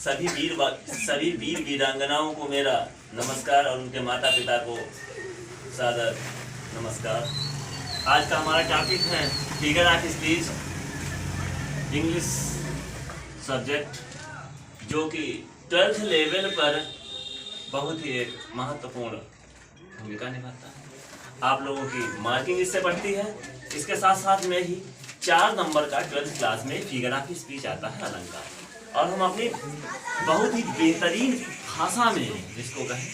सभी वीर वीरांगनाओं को मेरा नमस्कार और उनके माता पिता को सादर नमस्कार। आज का हमारा टॉपिक है figure of speech English subject, जो कि 12th लेवल पर बहुत ही एक महत्वपूर्ण भूमिका निभाता है। आप लोगों की मार्किंग इससे बढ़ती है। इसके साथ साथ में ही 4 नंबर का 12th क्लास में फिगर ऑफ स्पीच आता है, अलंकार। और हम अपनी बहुत ही बेहतरीन भाषा में जिसको कहें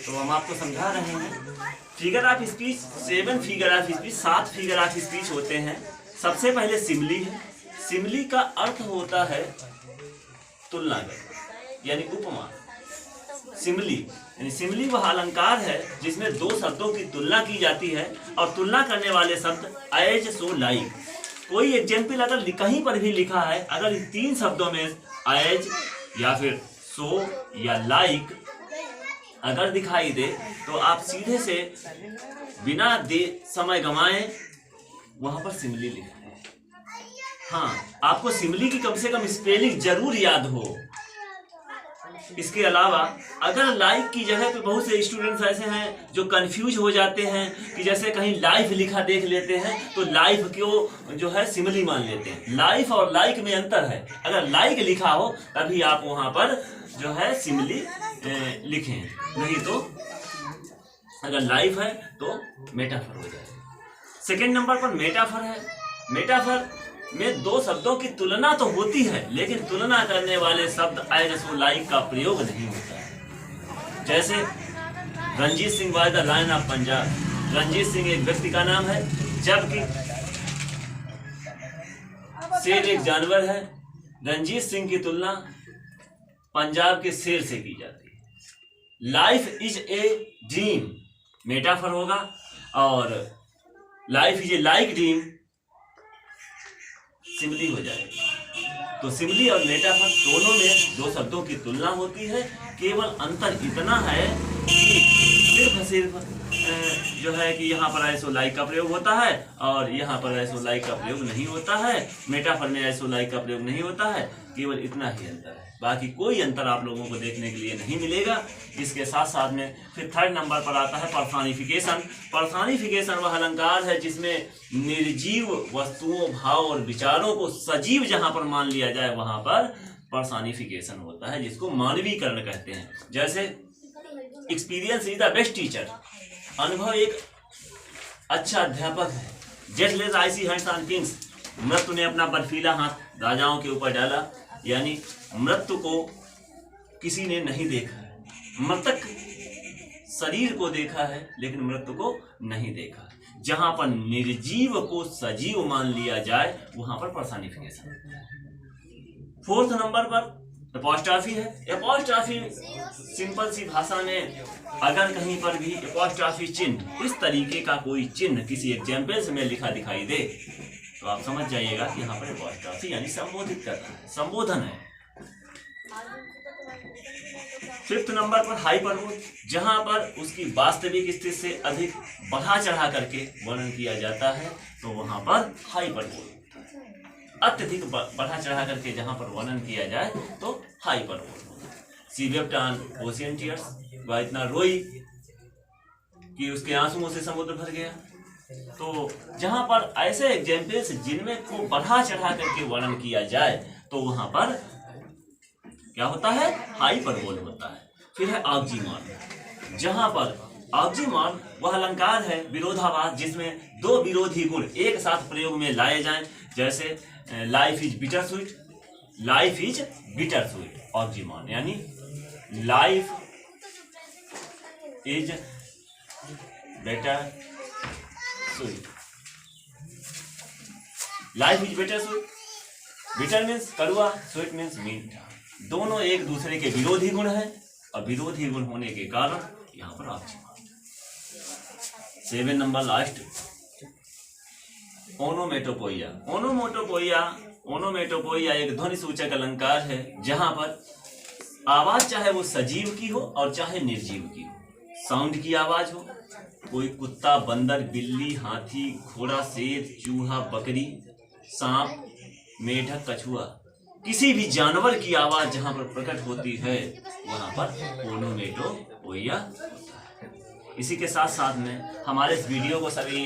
तो हम आपको समझा रहे हैं। Figure of speech 7 figure of speech 7 figure of speech होते हैं। सबसे पहले सिमली है। सिमली का अर्थ होता है तुलना करना, यानी उपमा। सिमली यानी सिमली वह अलंकार है जिसमें 2 शब्दों की तुलना की जाती है और तुलना करने वाले शब्द एज, सो, लाइक। कोई एग्जाम्पल अगर कहीं पर भी लिखा है, अगर इन 3 शब्दों में एज या फिर सो या लाइक अगर दिखाई दे तो आप सीधे से बिना समय गंवाए वहां पर सिमली लिखें। हाँ, आपको सिमली की कम से कम स्पेलिंग जरूर याद हो। इसके अलावा अगर लाइक की जगह पे बहुत से स्टूडेंट्स ऐसे हैं जो कंफ्यूज हो जाते हैं कि जैसे कहीं लाइफ लिखा देख लेते हैं तो लाइफ को जो है सिमली मान लेते हैं। लाइफ और लाइक में अंतर है। अगर लाइक लिखा हो तभी आप वहां पर जो है सिमली लिखें, नहीं तो अगर लाइफ है तो मेटाफर हो जाएगा। सेकेंड नंबर पर मेटाफर है। मेटाफर में 2 शब्दों की तुलना तो होती है, लेकिन तुलना करने वाले शब्द एज, सो, लाइक का प्रयोग नहीं होता है। जैसे Ranjit Singh by the lion of Punjab. Ranjit Singh एक व्यक्ति का नाम है, जबकि शेर एक जानवर है। रंजीत सिंह की तुलना पंजाब के शेर से की जाती है। Life is a dream metaphor होगा और life is a like dream simile हो जाएगी। तो सिमली और मेटाफर दोनों में 2 शब्दों की तुलना होती है। केवल अंतर इतना है कि सिर्फ जो है कि यहाँ पर ऐसो लाइक का प्रयोग होता है और यहाँ पर ऐसो लाइक का प्रयोग नहीं होता है। मेटाफर में ऐसो लाइक का प्रयोग नहीं होता है। केवल इतना ही अंतर है, बाकी कोई अंतर आप लोगों को देखने के लिए नहीं मिलेगा। इसके साथ साथ में फिर 3rd नंबर पर आता है पर्सोनिफिकेशन। पर्सोनिफिकेशन वह अलंकार है जिसमें निर्जीव वस्तुओं, भाव और विचारों को सजीव जहां पर मान लिया जाए वहां पर पर्सोनिफिकेशन होता है, जिसको मानवीकरण कहते हैं। जैसे experience is the best teacher. अनुभव एक अच्छा अध्यापक है। जेटलेस आइसी हैंड्स ऑन किंग्स। मृत्यु ने अपना बर्फीला हाथ राजाओं के ऊपर डाला, यानी मृत्यु को किसी ने नहीं देखा है। मृतक शरीर को देखा है लेकिन मृत्यु को नहीं देखा। जहां पर निर्जीव को सजीव मान लिया जाए वहां पर पर्सोनिफिकेशन। 4th नंबर पर एपोस्ट्रॉफी है। एपोस्ट्रॉफी सिंपल सी भाषा में अगर कहीं पर भी एपोस्ट्रॉफी चिन्ह इस तरीके का कोई चिन्ह किसी एग्जाम्पल्स में लिखा दिखाई दे तो आप समझ जाइएगा कि यहाँ पर एपोस्ट्रॉफी यानी संबोधित करना है, संबोधन है। 5th नंबर पर हाइपरबोल, जहां पर उसकी वास्तविक स्थिति से अधिक बढ़ा चढ़ा करके वर्णन किया जाता है तो वहां पर हाइपरबोल। अत्यधिक बढ़ा चढ़ा करके जहां पर वर्णन किया जाए तो hyperbole. She wept on ocean tears. वह इतना रोई कि उसके आंसुओं से समुद्र भर गया। तो जहां पर ऐसे एग्जाम्पल्स जिनमें को बढ़ा चढ़ा करके वर्णन किया जाए तो वहां पर क्या होता है, हाइपरबोल होता है। फिर है ऑक्सीमोरन। जहां पर ऑक्सीमोरन वह अलंकार है विरोधाभास जिसमें 2 विरोधी गुण एक साथ प्रयोग में लाए जाएं। जैसे life is bitter sweet, life is bitter sweet. Oxymoron यानी life is better sweet. Life is better sweet. Bitter means कड़वा, स्वीट मीन्स मीठा। दोनों एक दूसरे के विरोधी गुण हैं और विरोधी गुण होने के कारण यहाँ पर ऑक्सीमोरन। 7 number last ओनोमेटोपोइया। ओनोमेटोपोइया एक ध्वनि सूचक अलंकार है जहां पर आवाज चाहे वो सजीव की हो और चाहे निर्जीव की हो, साउंड की आवाज हो, कोई कुत्ता, बंदर, बिल्ली, हाथी, घोड़ा, शेर, चूहा, बकरी, सांप, मेढक, कछुआ, किसी भी जानवर की आवाज जहां पर प्रकट होती है वहां पर ओनोमेटो ओया होता है। इसी के साथ साथ में हमारे इस वीडियो को सभी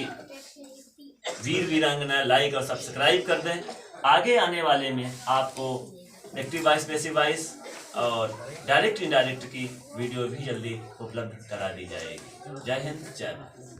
वीर वीरांगना लाइक और सब्सक्राइब कर दें। आगे आने वाले में आपको एक्टिव वॉइस, पैसिव वॉइस और डायरेक्ट इनडायरेक्ट की वीडियो भी जल्दी उपलब्ध करा दी जाएगी। जय हिंद, जय भारत।